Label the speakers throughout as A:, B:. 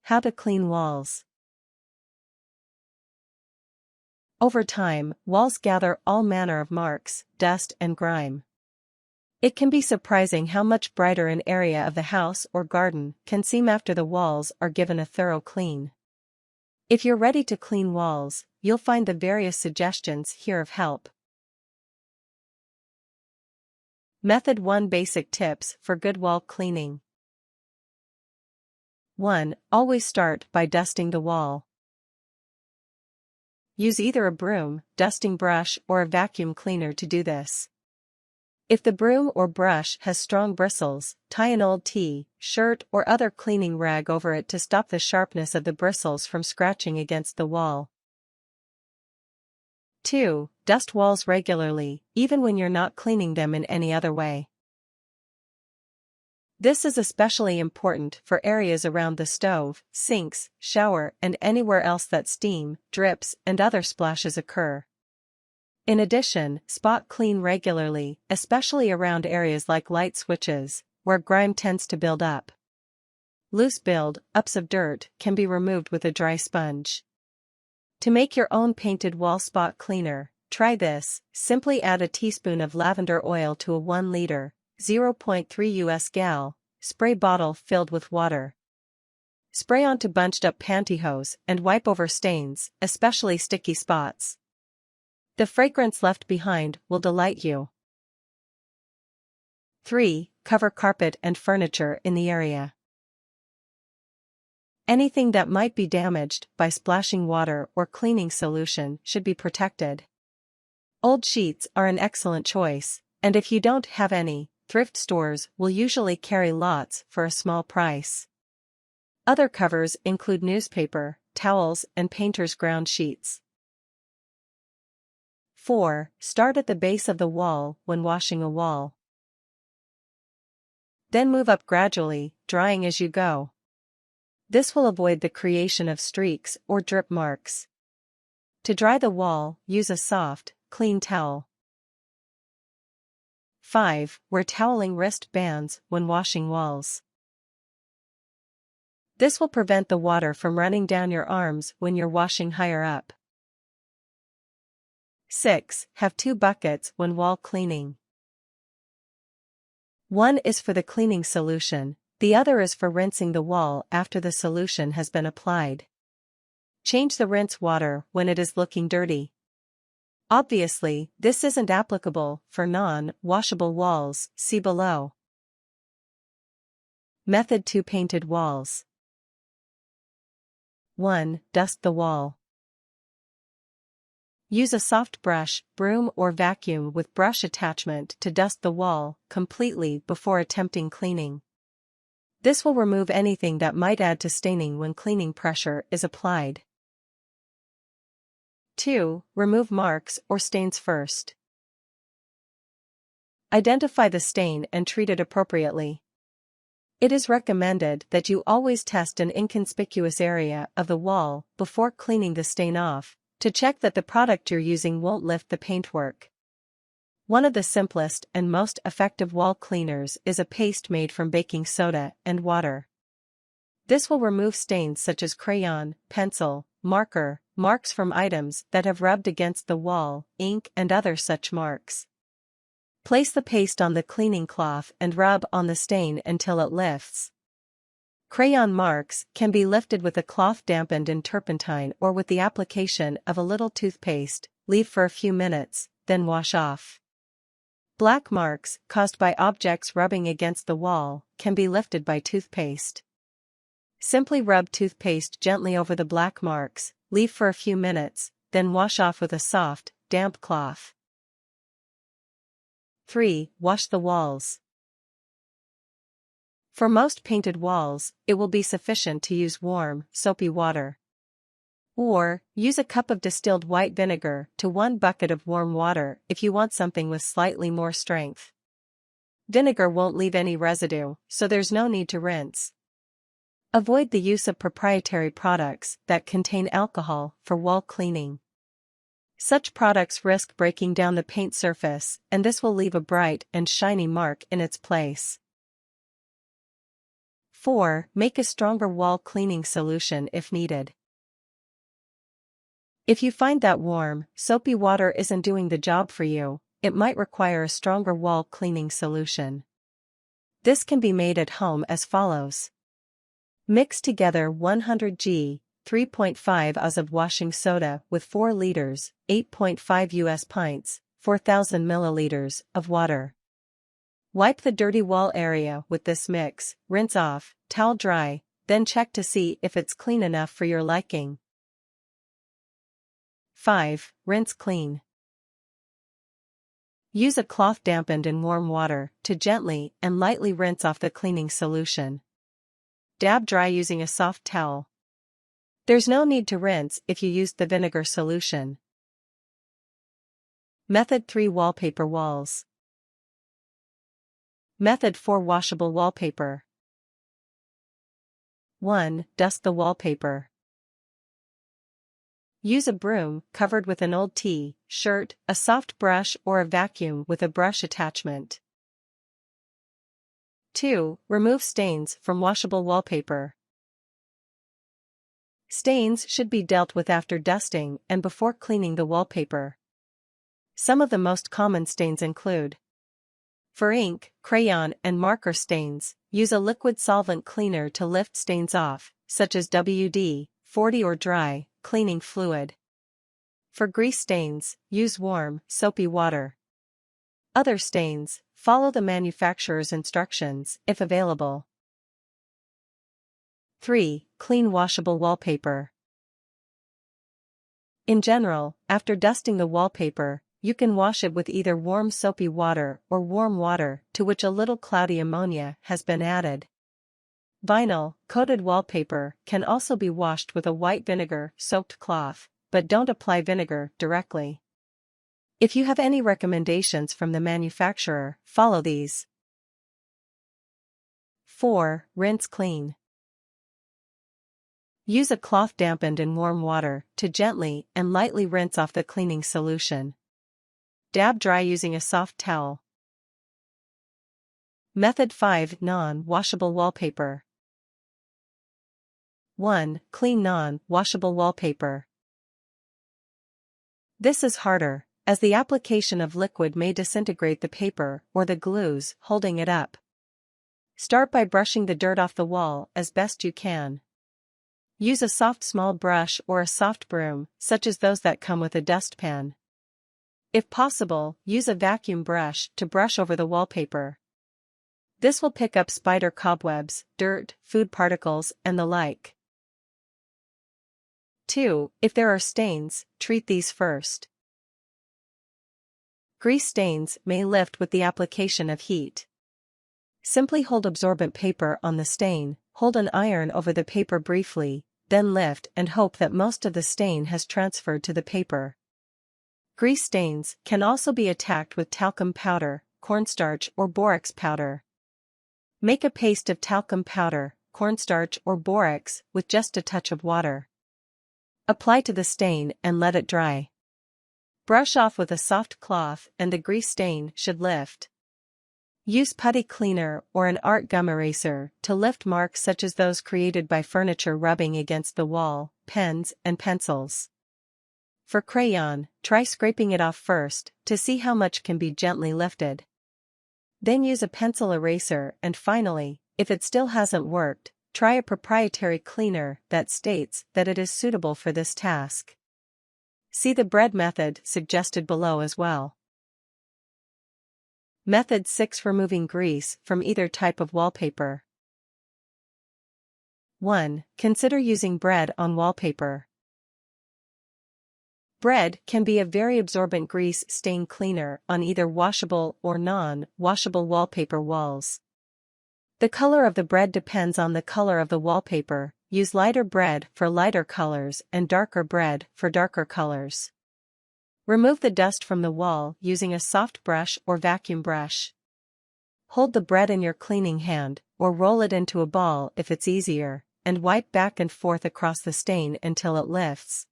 A: How to clean walls. Over time, walls gather all manner of marks, dust and grime. It can be surprising how much brighter an area of the house or garden can seem after the walls are given a thorough clean. If you're ready to clean walls, you'll find the various suggestions here of help. Method 1. Basic tips for good wall cleaning. 1. Always start by dusting the wall. Use either a broom, dusting brush or a vacuum cleaner to do this. If the broom or brush has strong bristles, tie an old shirt or other cleaning rag over it to stop the sharpness of the bristles from scratching against the wall. 2. Dust walls regularly, even when you're not cleaning them in any other way. This is especially important for areas around the stove, sinks, shower, and anywhere else that steam, drips, and other splashes occur. In addition, spot clean regularly, especially around areas like light switches, where grime tends to build up. Loose build-ups of dirt can be removed with a dry sponge. To make your own painted wall spot cleaner, try this. Simply add a teaspoon of lavender oil to a 1 liter, 0.3 US gal, spray bottle filled with water. Spray onto bunched up pantyhose and wipe over stains, especially sticky spots. The fragrance left behind will delight you. 3. Cover carpet and furniture in the area. Anything that might be damaged by splashing water or cleaning solution should be protected. Old sheets are an excellent choice, and if you don't have any, thrift stores will usually carry lots for a small price. Other covers include newspaper, towels, and painter's ground sheets. 4. Start at the base of the wall when washing a wall. Then move up gradually, drying as you go. This will avoid the creation of streaks or drip marks. To dry the wall, use a soft, clean towel. 5. Wear toweling wristbands when washing walls. This will prevent the water from running down your arms when you're washing higher up. 6. Have 2 buckets when wall cleaning. One is for the cleaning solution, the other is for rinsing the wall after the solution has been applied. Change the rinse water when it is looking dirty. Obviously, this isn't applicable for non-washable walls, see below. Method 2. Painted walls. 1. Dust the wall. Use a soft brush, broom or vacuum with brush attachment to dust the wall completely before attempting cleaning. This will remove anything that might add to staining when cleaning pressure is applied. 2. Remove marks or stains first. Identify the stain and treat it appropriately. It is recommended that you always test an inconspicuous area of the wall before cleaning the stain off, to check that the product you're using won't lift the paintwork. One of the simplest and most effective wall cleaners is a paste made from baking soda and water. This will remove stains such as crayon, pencil, marker, marks from items that have rubbed against the wall, ink and other such marks. Place the paste on the cleaning cloth and rub on the stain until it lifts. Crayon marks can be lifted with a cloth dampened in turpentine or with the application of a little toothpaste. Leave for a few minutes, then wash off. Black marks, caused by objects rubbing against the wall, can be lifted by toothpaste. Simply rub toothpaste gently over the black marks, leave for a few minutes, then wash off with a soft, damp cloth. 3. Wash the walls. For most painted walls, it will be sufficient to use warm, soapy water. Or, use a cup of distilled white vinegar to 1 bucket of warm water if you want something with slightly more strength. Vinegar won't leave any residue, so there's no need to rinse. Avoid the use of proprietary products that contain alcohol for wall cleaning. Such products risk breaking down the paint surface, and this will leave a bright and shiny mark in its place. 4. Make a stronger wall cleaning solution if needed. If you find that warm, soapy water isn't doing the job for you, it might require a stronger wall cleaning solution. This can be made at home as follows. Mix together 100 g, 3.5 oz of washing soda with 4 liters, 8.5 US pints, 4,000 milliliters of water. Wipe the dirty wall area with this mix, rinse off, towel dry, then check to see if it's clean enough for your liking. 5. Rinse clean. Use a cloth dampened in warm water to gently and lightly rinse off the cleaning solution. Dab dry using a soft towel. There's no need to rinse if you used the vinegar solution. Method 3. Wallpaper walls. Method 4. Washable wallpaper. 1. Dust the wallpaper. Use a broom covered with an old T-shirt, a soft brush or a vacuum with a brush attachment. 2. Remove stains from washable wallpaper. Stains should be dealt with after dusting and before cleaning the wallpaper. Some of the most common stains include: for ink, crayon and marker stains, use a liquid solvent cleaner to lift stains off, such as WD-40 or dry cleaning fluid. For grease stains, use warm, soapy water. Other stains, follow the manufacturer's instructions if available. 3. Clean washable wallpaper. In general, after dusting the wallpaper, you can wash it with either warm soapy water or warm water to which a little cloudy ammonia has been added. Vinyl-coated wallpaper can also be washed with a white vinegar-soaked cloth, but don't apply vinegar directly. If you have any recommendations from the manufacturer, follow these. 4. Rinse clean. Use a cloth dampened in warm water to gently and lightly rinse off the cleaning solution. Dab dry using a soft towel. Method 5. Non-washable wallpaper. 1. Clean non-washable wallpaper. This is harder, as the application of liquid may disintegrate the paper or the glues holding it up. Start by brushing the dirt off the wall as best you can. Use a soft small brush or a soft broom, such as those that come with a dustpan. If possible, use a vacuum brush to brush over the wallpaper. This will pick up spider cobwebs, dirt, food particles, and the like. 2. If there are stains, treat these first. Grease stains may lift with the application of heat. Simply hold absorbent paper on the stain, hold an iron over the paper briefly, then lift and hope that most of the stain has transferred to the paper. Grease stains can also be attacked with talcum powder, cornstarch or borax powder. Make a paste of talcum powder, cornstarch or borax with just a touch of water. Apply to the stain and let it dry. Brush off with a soft cloth and the grease stain should lift. Use putty cleaner or an art gum eraser to lift marks such as those created by furniture rubbing against the wall, pens, and pencils. For crayon, try scraping it off first to see how much can be gently lifted. Then use a pencil eraser and finally, if it still hasn't worked, try a proprietary cleaner that states that it is suitable for this task. See the bread method suggested below as well. Method 6. Removing grease from either type of wallpaper. 1. Consider using bread on wallpaper. Bread can be a very absorbent grease stain cleaner on either washable or non-washable wallpaper walls. The color of the bread depends on the color of the wallpaper. Use lighter bread for lighter colors and darker bread for darker colors. Remove the dust from the wall using a soft brush or vacuum brush. Hold the bread in your cleaning hand, or roll it into a ball if it's easier, and wipe back and forth across the stain until it lifts.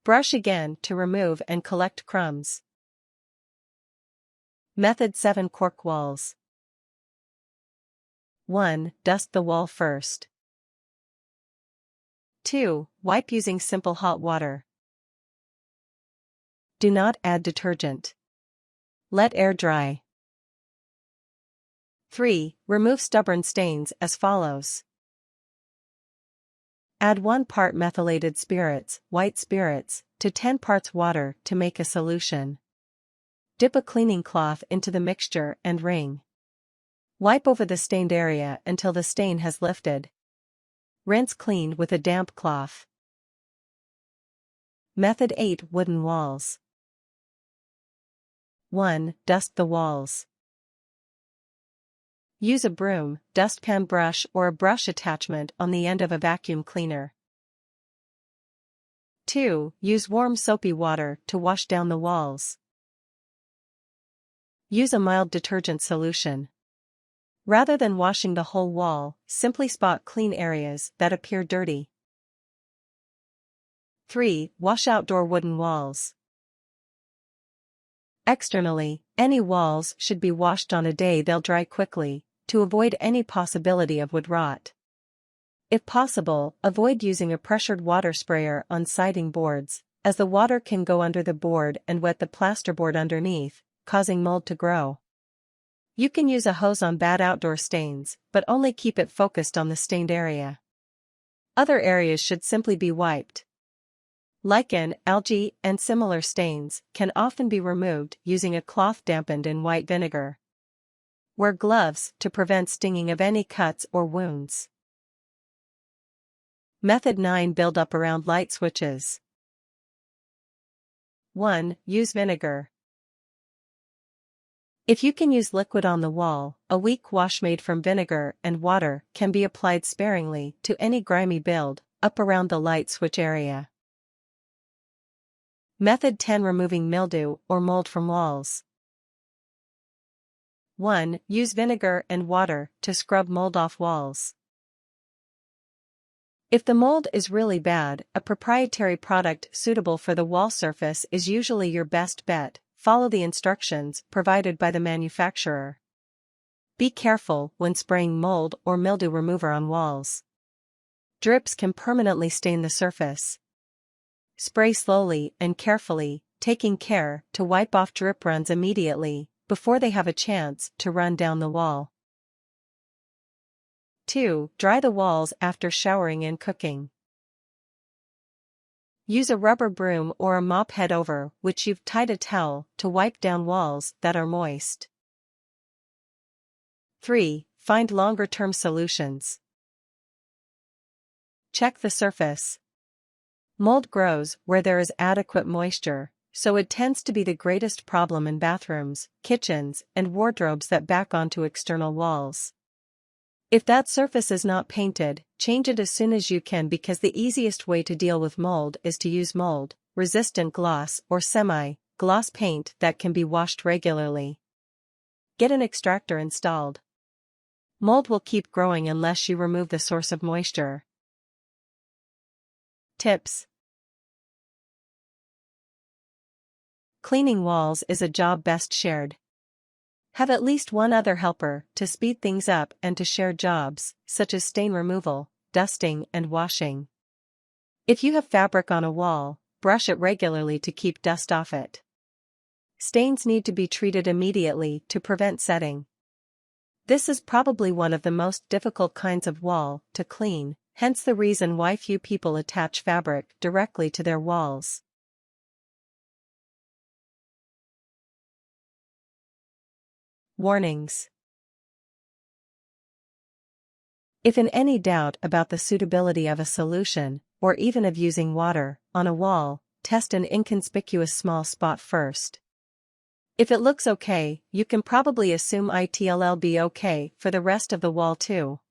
A: Brush again to remove and collect crumbs. Method 7. Cork walls. 1. Dust the wall first. 2. Wipe using simple hot water. Do not add detergent. Let air dry. 3. Remove stubborn stains as follows. Add 1 part methylated spirits, white spirits, to 10 parts water to make a solution. Dip a cleaning cloth into the mixture and wring. Wipe over the stained area until the stain has lifted. Rinse clean with a damp cloth. Method 8. Wooden walls. 1. Dust the walls. Use a broom, dustpan brush or a brush attachment on the end of a vacuum cleaner. 2. Use warm soapy water to wash down the walls. Use a mild detergent solution. Rather than washing the whole wall, simply spot clean areas that appear dirty. 3. Wash outdoor wooden walls. Externally, any walls should be washed on a day they'll dry quickly, to avoid any possibility of wood rot. If possible, avoid using a pressured water sprayer on siding boards, as the water can go under the board and wet the plasterboard underneath, causing mold to grow. You can use a hose on bad outdoor stains, but only keep it focused on the stained area. Other areas should simply be wiped. Lichen, algae, and similar stains can often be removed using a cloth dampened in white vinegar. Wear gloves to prevent stinging of any cuts or wounds. Method 9. Buildup around light switches. 1. Use vinegar. If you can use liquid on the wall, a weak wash made from vinegar and water can be applied sparingly to any grimy build-up around the light switch area. Method 10. Removing mildew or mold from walls. 1. Use vinegar and water to scrub mold off walls. If the mold is really bad, a proprietary product suitable for the wall surface is usually your best bet. Follow the instructions provided by the manufacturer. Be careful when spraying mold or mildew remover on walls. Drips can permanently stain the surface. Spray slowly and carefully, taking care to wipe off drip runs immediately, before they have a chance to run down the wall. 2. Dry the walls after showering and cooking. Use a rubber broom or a mop head over which you've tied a towel to wipe down walls that are moist. 3. Find longer-term solutions. Check the surface. Mold grows where there is adequate moisture, so it tends to be the greatest problem in bathrooms, kitchens, and wardrobes that back onto external walls. If that surface is not painted, change it as soon as you can because the easiest way to deal with mold is to use mold-resistant gloss or semi-gloss paint that can be washed regularly. Get an extractor installed. Mold will keep growing unless you remove the source of moisture. Tips. Cleaning walls is a job best shared. Have at least one other helper to speed things up and to share jobs, such as stain removal, dusting, and washing. If you have fabric on a wall, brush it regularly to keep dust off it. Stains need to be treated immediately to prevent setting. This is probably one of the most difficult kinds of wall to clean, hence the reason why few people attach fabric directly to their walls. Warnings. If in any doubt about the suitability of a solution, or even of using water, on a wall, test an inconspicuous small spot first. If it looks okay, you can probably assume it'll be okay for the rest of the wall too.